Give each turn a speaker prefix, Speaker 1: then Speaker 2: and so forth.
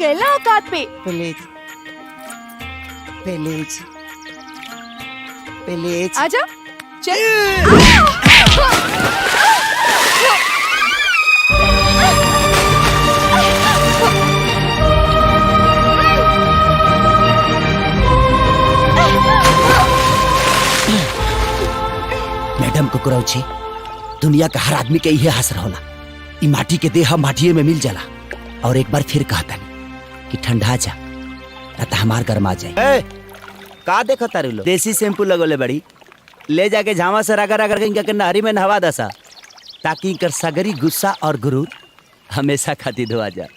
Speaker 1: गए ना औकात पे।
Speaker 2: प्लीज प्लीज प्लीज
Speaker 1: आजा चल।
Speaker 2: मैडम कुकुरौची, दुनिया का हर आदमी के ये हंस रहा होला। ई माटी के देह माटिए में मिल जाला। और एक बार फिर कहता कि ठंडा जा त हमार गरमा जाए। का देखो तारू लो, देसी शैम्पू लगोले बड़ी, ले जाके झामा से रगड़ रगड़ के इनका नहरी में नहवा दसा, ताकि इनकर सगरी गुस्सा और गुरूर हमेशा खातिर धोआ जाए।